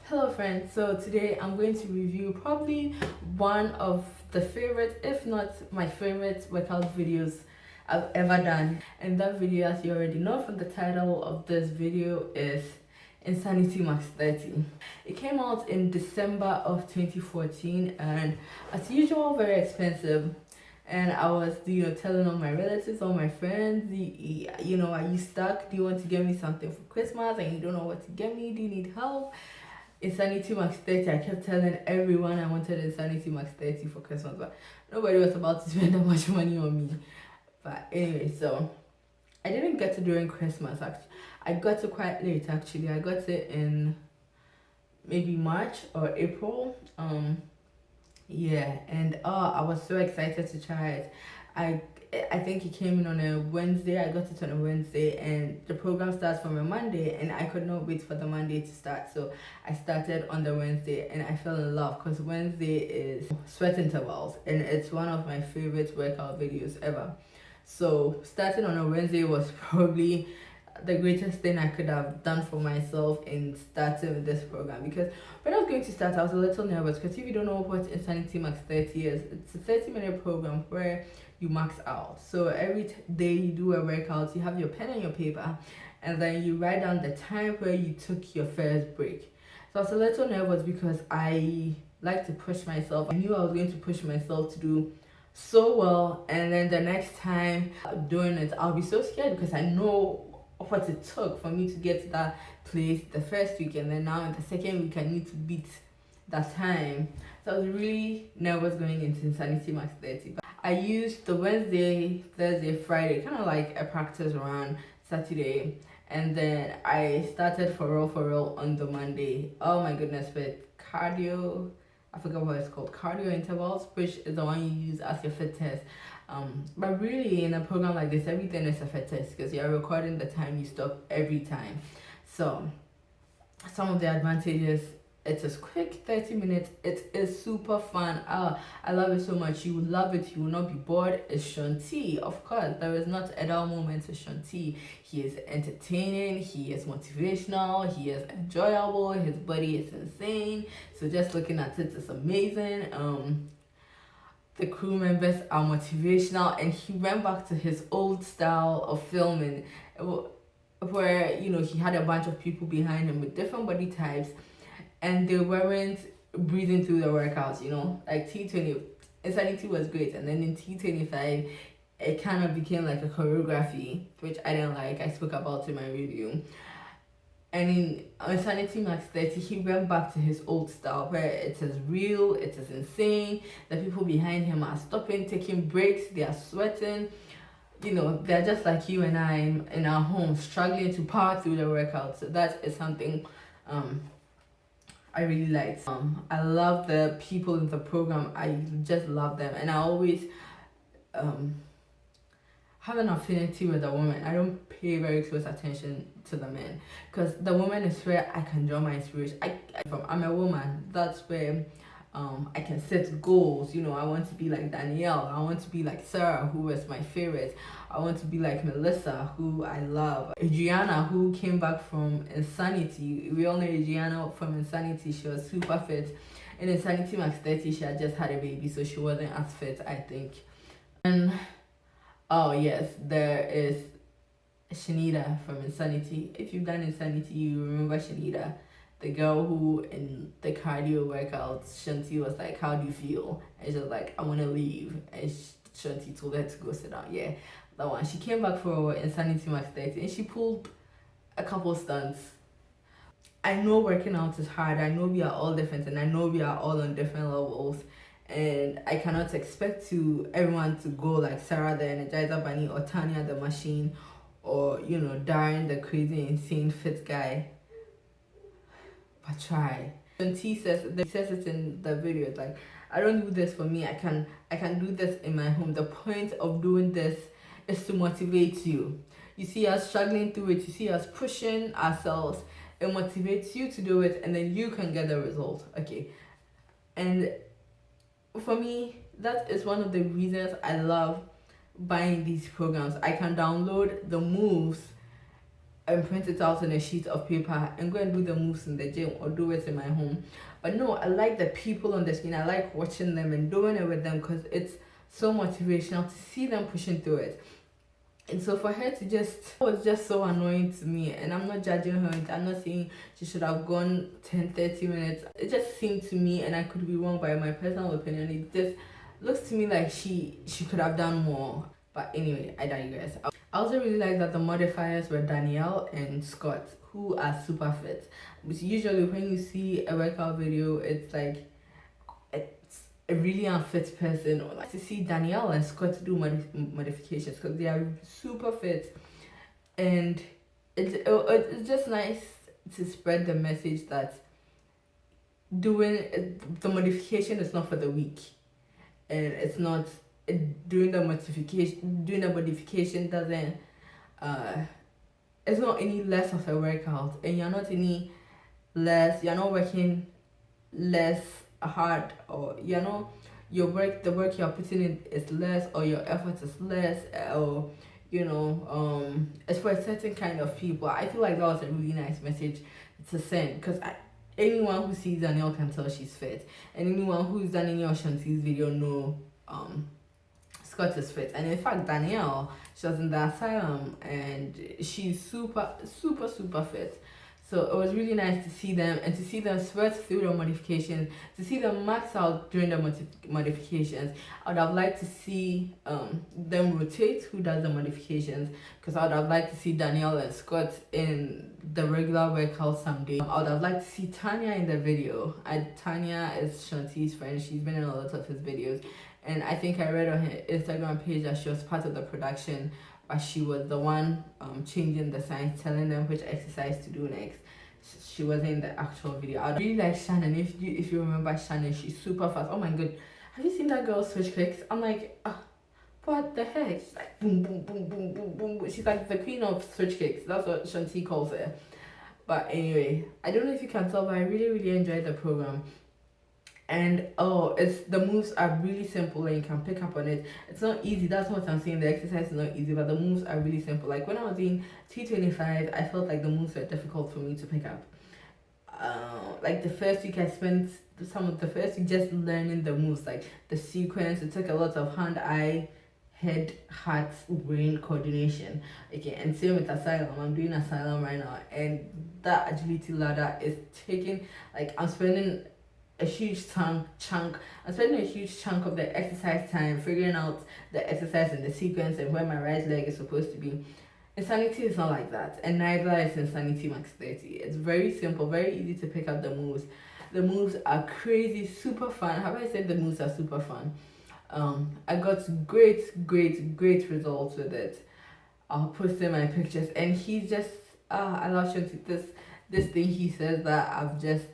Hello friends, so today I'm going to review probably one of the favorite, if not my favorite workout videos I've ever done. And that video, as you already know from the title of this video, is Insanity Max 30. It came out in December of 2014 and as usual very expensive. And I was, telling all my relatives, all my friends, are you stuck? Do you want to get me something for Christmas and you don't know what to get me? Do you need help? Insanity Max 30. I kept telling everyone I wanted Insanity Max 30 for Christmas, but nobody was about to spend that much money on me. But anyway, so I didn't get it during Christmas actually. I got it quite late actually. I got it in maybe March or April. Yeah, and I was so excited to try it. I think it came in on a Wednesday. I got it on a Wednesday, and the program starts from a Monday, and I could not wait for the Monday to start. So I started on the Wednesday, and I fell in love because Wednesday is sweat intervals, and it's one of my favorite workout videos ever. So starting on a Wednesday was probably the greatest thing I could have done for myself in starting with this program, because when I was going to start I was a little nervous because if you don't know what Insanity Max 30 is, it's a 30-minute program where you max out. So every day you do a workout, you have your pen and your paper, and then you write down the time where you took your first break. So I was a little nervous because I like to push myself. I knew I was going to push myself to do so well, and then the next time doing it I'll be so scared because I know what it took for me to get to that place the first week, and then now in the second week I need to beat that time. So I was really nervous going into Insanity Max 30. But I used the Wednesday, Thursday, Friday, kind of like a practice run, Saturday, and then I started for real on the Monday. Oh my goodness, with cardio, I forgot what it's called, cardio intervals, which is the one you use as your fit test. But really in a program like this, everything is a fit test because you're recording the time you stop every time. So some of the advantages: it is quick, 30 minutes. It is super fun. I love it so much. You will love it. You will not be bored. It's Shaun T. Of course, there is not a dull moment with Shaun T. He is entertaining. He is motivational. He is enjoyable. His body is insane. So just looking at it is amazing. The crew members are motivational, and he went back to his old style of filming where he had a bunch of people behind him with different body types, and they weren't breathing through the workouts, like T20. Insanity was great, and then in T25 it kind of became like a choreography, which I didn't like. I spoke about in my review. And in Insanity Max 30, he went back to his old style where it is real, it is insane. The people behind him are stopping, taking breaks, they are sweating. They're just like you and I in our homes, struggling to power through the workout. So that is something I really liked. I love the people in the program. I just love them, and I always have an affinity with the woman. I don't pay very close attention to the men because the woman is where I can draw my inspiration. I'm a woman. That's where I can set goals. I want to be like Danielle. I want to be like Sarah, who is my favorite. I want to be like Melissa, who I love. Adriana, who came back from Insanity. We all know Adriana from Insanity. She was super fit. In Insanity Max 30, she had just had a baby, so she wasn't as fit, I think. And oh yes, there is Shanita from Insanity. If you've done Insanity, you remember Shanita, the girl who in the cardio workouts, Shaun T was like, "How do you feel?" And she was like, "I want to leave." And Shaun T told her to go sit down. Yeah, that one. She came back for Insanity Max 30 and she pulled a couple stunts. I know working out is hard. I know we are all different, and I know we are all on different levels. And I cannot expect everyone to go like Sarah the Energizer Bunny or Tanya the Machine or Darren the crazy insane fit guy. But try. And T says it in the video. It's like, I don't do this for me. I can do this in my home. The point of doing this is to motivate you. You see us struggling through it. You see us pushing ourselves. It motivates you to do it, and then you can get the result. Okay, and for me, that is one of the reasons I love buying these programs. I can download the moves and print it out on a sheet of paper and go and do the moves in the gym or do it in my home. But no, I like the people on the screen. I like watching them and doing it with them because it's so motivational to see them pushing through it. And so for her to just, it was just so annoying to me. And I'm not judging her. I'm not saying she should have gone 10-30 minutes. It just seemed to me, and I could be wrong, by my personal opinion, it just looks to me like she could have done more. But anyway, I digress. I also really like that the modifiers were Danielle and Scott, who are super fit. Which usually when you see a workout video, it's like it's a really unfit person. Or like to see Danielle and Scott do modifications because they are super fit, and it's just nice to spread the message that doing the modification is not for the weak, and it's not doing the modification doesn't it's not any less of a workout, and you're not working less hard, or the work you're putting in is less, or your effort is less, or it's for a certain kind of people. I feel like that was a really nice message to send, because anyone who sees Danielle can tell she's fit, and anyone who's done any of Shaun T's video know Scott is fit. And in fact, Danielle, she was in the asylum and she's super fit. So it was really nice to see them, and to see them sweat through the modifications, to see them max out during the modifications. I would have liked to see them rotate who does the modifications, because I would have liked to see Danielle and Scott in the regular workout someday. I would have liked to see Tanya in the video. Tanya is Shaun T's friend. She's been in a lot of his videos, and I think I read on her Instagram page that she was part of the production, but she was the one changing the signs, telling them which exercise to do next. She wasn't in the actual video. I really like Shannon. If you remember Shannon, she's super fast. Oh my god, have you seen that girl switch kicks? I'm like, what the heck? She's like boom boom boom boom boom boom boom. She's like the queen of switch kicks. That's what Shaun T calls her. But anyway, I don't know if you can tell, but I really enjoyed the program. And the moves are really simple, and you can pick up on it. It's not easy, that's what I'm saying. The exercise is not easy, but the moves are really simple. Like when I was doing T25, I felt like the moves were difficult for me to pick up. Like the first week, I spent some of the first week just learning the moves, like the sequence. It took a lot of hand, eye, head, heart, brain coordination. Okay, and same with Asylum. I'm doing Asylum right now, and that agility ladder is taking, like, I'm spending a huge chunk of the exercise time figuring out the exercise and the sequence and where my right leg is supposed to be. Insanity is not like that, and neither is Insanity Max 30. It's very simple, very easy to pick up the moves. The moves are crazy, super fun. Have I said the moves are super fun? I got great results with it. I'll post in my pictures, and he's just I love Shaun T. This thing he says that I've just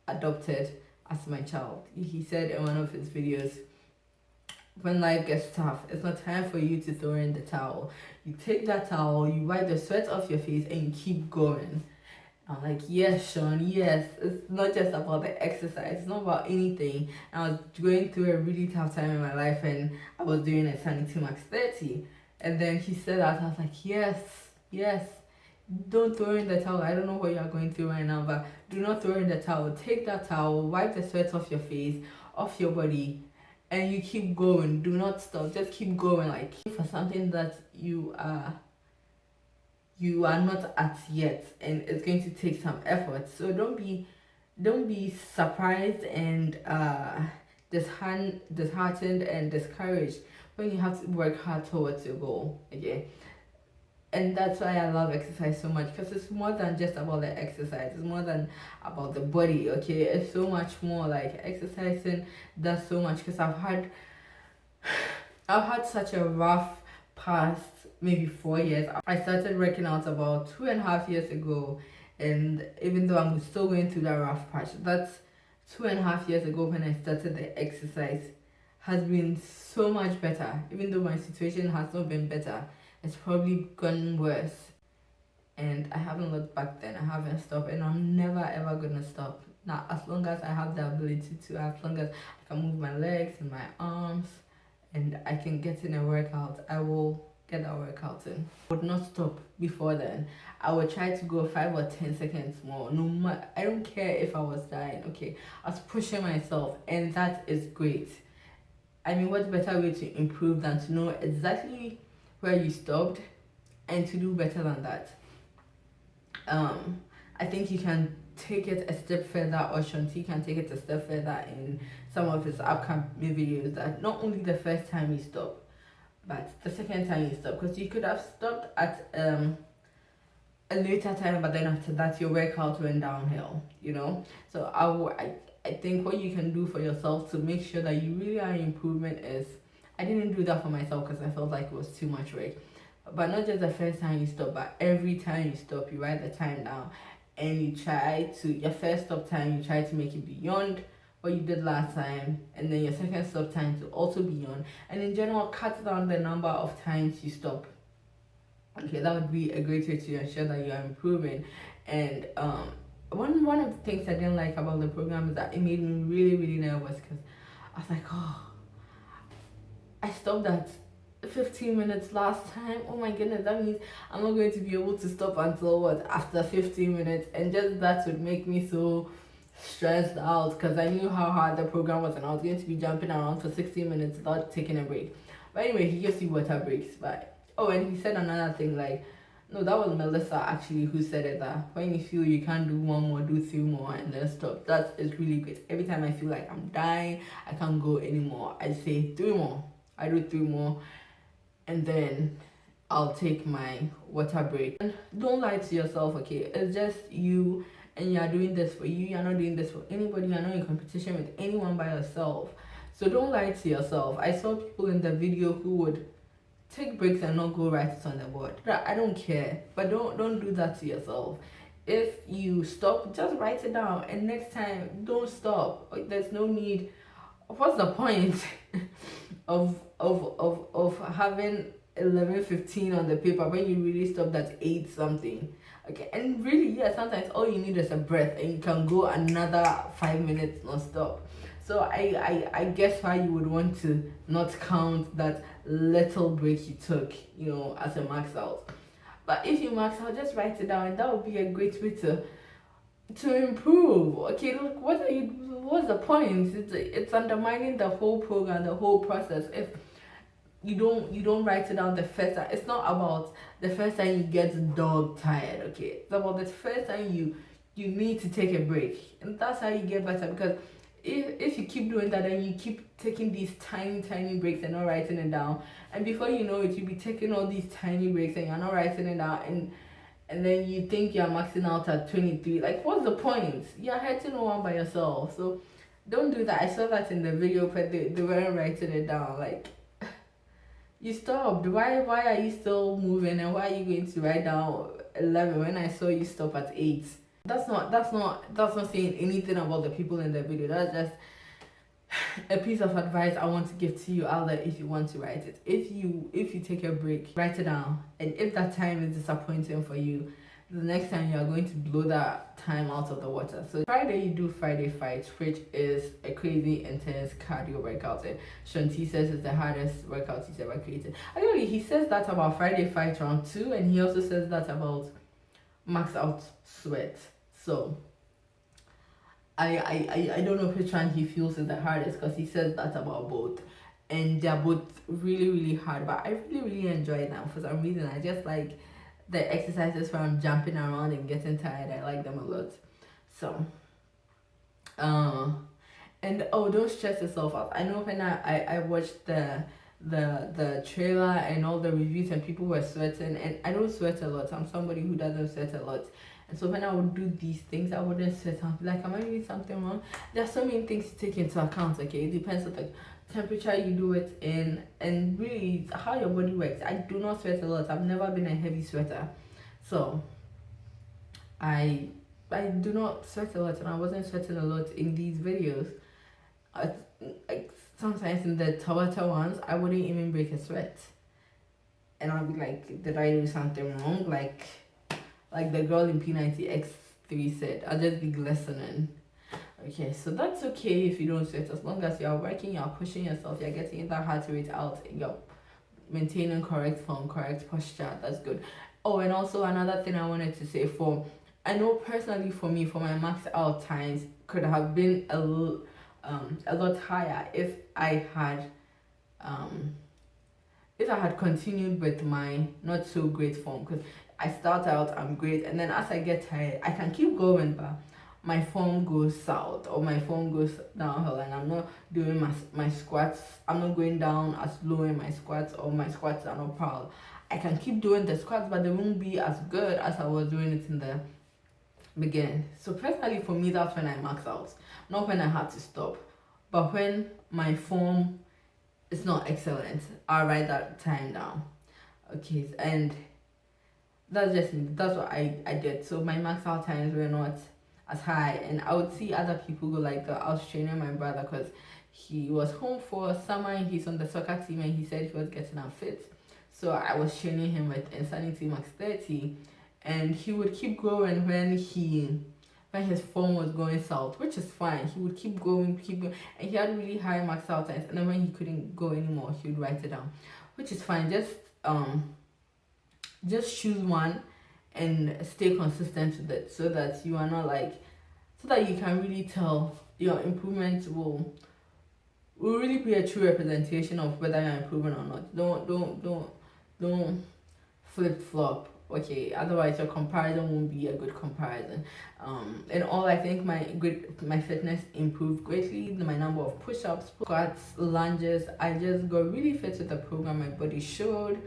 adopted as my child. He said in one of his videos, when life gets tough, it's not time for you to throw in the towel. You take that towel, you wipe the sweat off your face, and you keep going. I'm like, yes, Shaun, yes. It's not just about the exercise, it's not about anything. I was going through a really tough time in my life, and I was doing Insanity Max 30. And then he said that, I was like, yes. Don't throw in the towel. I don't know what you are going through right now, but do not throw in the towel. Take that towel, wipe the sweat off your face, off your body, and you keep going. Do not stop. Just keep going. Like, for something that you are not at yet, and it's going to take some effort. So don't be surprised and disheartened and discouraged when you have to work hard towards your goal. Okay. And that's why I love exercise so much, because it's more than just about the exercise. It's more than about the body, okay? It's so much more. Like, exercising does so much, because I've had such a rough past, maybe 4 years. I started working out about 2.5 years ago, and even though I'm still going through that rough patch, that's 2.5 years ago when I started the exercise, has been so much better. Even though my situation has not been better, it's probably gotten worse, and I haven't looked back then. I haven't stopped, and I'm never ever gonna stop. Now, as long as I have the ability to, as long as I can move my legs and my arms, and I can get in a workout, I will get that workout in. I would not stop before then. I would try to go 5 or 10 seconds more. No matter, I don't care if I was dying. Okay, I was pushing myself, and that is great. I mean, what better way to improve than to know exactly where you stopped and to do better than that? I think you can take it a step further, or Shaun T can take it a step further in some of his upcoming videos, that not only the first time you stop, but the second time you stop, because you could have stopped at a later time, but then after that your workout went downhill, you know. So I think what you can do for yourself to make sure that you really are in improvement is, I didn't do that for myself because I felt like it was too much work, but not just the first time you stop, but every time you stop, you write the time down, and you try to, your first stop time, you try to make it beyond what you did last time, and then your second stop time to also beyond, and in general cut down the number of times you stop. Okay, that would be a great way to ensure that you are improving. And one of the things I didn't like about the program is that it made me really nervous, because I was like, oh, I stopped at 15 minutes last time. Oh my goodness, that means I'm not going to be able to stop until what, after 15 minutes, and just that would make me so stressed out, because I knew how hard the program was, and I was going to be jumping around for 60 minutes without taking a break. But anyway, he gives you water breaks. But oh, and he said another thing, like, no, that was Melissa actually who said it, that when you feel you can't do one more, do 3 more and then stop. That is really good. Every time I feel like I'm dying, I can't go anymore, I say 3 more. I do 3 more, and then I'll take my water break. And don't lie to yourself, okay? It's just you, and you're doing this for you. You're not doing this for anybody. You're not in competition with anyone by yourself. So don't lie to yourself. I saw people in the video who would take breaks and not go write it on the board. I don't care, but don't do that to yourself. If you stop, just write it down, and next time don't stop. There's no need. What's the point of having 11:15 on the paper when you really stopped at 8 something? Okay, and really, yeah, sometimes all you need is a breath, and you can go another 5 minutes non stop. So I guess why you would want to not count that little break you took, you know, as a max out. But if you max out, just write it down, and that would be a great way to improve. Okay, look, what's the point? It's undermining the whole program, the whole process. If you don't write it down the first time. It's not about the first time you get dog tired, okay? It's about the first time you need to take a break, and that's how you get better. Because if you keep doing that, then you keep taking these tiny breaks and not writing it down, and before you know it, you'll be taking all these tiny breaks and you're not writing it down, and then you think you're maxing out at 23. Like, what's the point? You're hurting no one by yourself. So don't do that. I saw that in the video, but they weren't writing it down. Like, you stopped. Why are you still moving, and why are you going to write down 11 when I saw you stop at 8? That's not saying anything about the people in the video. That's just a piece of advice I want to give to you out there. If you want to write it, if you take a break, write it down. And if that time is disappointing for you, the next time you are going to blow that time out of the water. So Friday, you do Friday fight, which is a crazy intense cardio workout, and Shaun T says it's the hardest workout he's ever created. Actually, he says that about Friday fight round 2, and he also says that about max out sweat. So I don't know which one he feels is the hardest, because he says that about both, and they're both really hard. But I really enjoy them for some reason. I just like the exercises where I'm jumping around and getting tired. I like them a lot. So and oh, don't stress yourself out. I know when I watched the trailer and all the reviews, and people were sweating, and I don't sweat a lot. I'm somebody who doesn't sweat a lot. And so when I would do these things, I wouldn't sweat. I'd be like, am I doing something wrong? There are so many things to take into account, okay? It depends on the temperature you do it in, and really how your body works. I do not sweat a lot. I've never been a heavy sweater. So I do not sweat a lot, and I wasn't sweating a lot in these videos. Like sometimes in the Tabata ones, I wouldn't even break a sweat. And I'll be like, did I do something wrong? Like the girl in P90X3 said, I'll just be glistening. Okay, so that's okay if you don't sweat, as long as you're working, you're pushing yourself, you're getting that heart rate out, maintaining correct form, correct posture. That's good. Oh, and also another thing I wanted to say, I know personally for me, for my max out times could have been a lot higher um if I had continued with my not so great form. Because I start out, I'm great, and then as I get tired, I can keep going, but my form goes south or my form goes downhill, and I'm not doing my squats. I'm not going down as low in my squats, or my squats are not proud. I can keep doing the squats, but they won't be as good as I was doing it in the beginning. So personally, for me, that's when I max out, not when I had to stop, but when my form is not excellent, I'll write that time down. Okay, and that's just me. That's what I did. So my max out times were not as high, and I would see other people go like that. I was training my brother because he was home for summer and he's on the soccer team, and he said he was getting unfit. So I was training him with Insanity Max 30, and he would keep growing when his form was going south, which is fine. He would keep going, and he had really high max out times. And then when he couldn't go anymore, he would write it down, which is fine. Just choose one and stay consistent with it, so that you are not like, so that you can really tell your improvement will really be a true representation of whether you're improving or not. Don't flip flop. Okay, otherwise your comparison won't be a good comparison. In all, I think my fitness improved greatly. My number of push-ups, squats, lunges, I just got really fit with the program my body showed.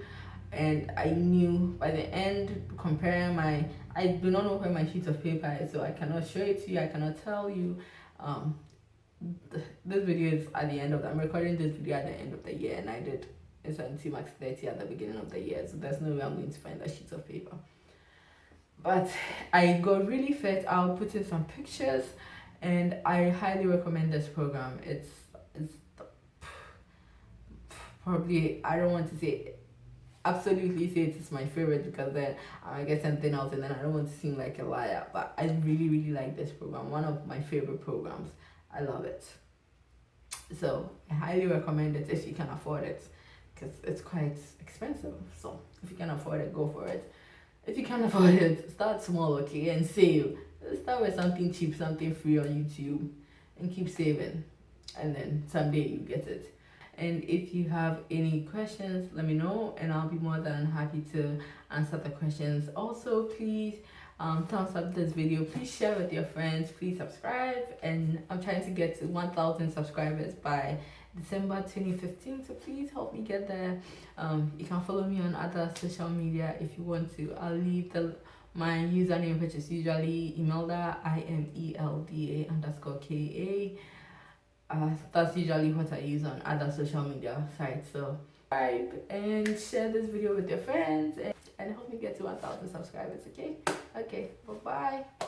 And I knew by the end, comparing I do not know where my sheet of paper is, so I cannot show it to you, I cannot tell you. This video is at the end of I'm recording this video at the end of the year, and I did Insanity Max 30 at the beginning of the year, so there's no way I'm going to find that sheet of paper. But I got really fit. I'll put in some pictures, and I highly recommend this program. It's probably, I don't want to say absolutely say it's my favorite, because then I get something else and then I don't want to seem like a liar, but I really, really like this program. One of my favorite programs. I love it. So I highly recommend it if you can afford it, because it's quite expensive. So if you can afford it, go for it. If you can't afford it, start small, okay, and save. Start with something cheap, something free on YouTube, and keep saving, and then someday you get it. And if you have any questions, let me know, and I'll be more than happy to answer the questions. Also, please thumbs up this video, please share with your friends, please subscribe, and I'm trying to get to 1,000 subscribers by December 2015, so please help me get there. You can follow me on other social media if you want to. I'll leave my username, which is usually Imelda, IMELDA_KA. That's usually what I use on other social media sites. So subscribe and share this video with your friends, and help me get to 1,000 subscribers. Okay, bye bye.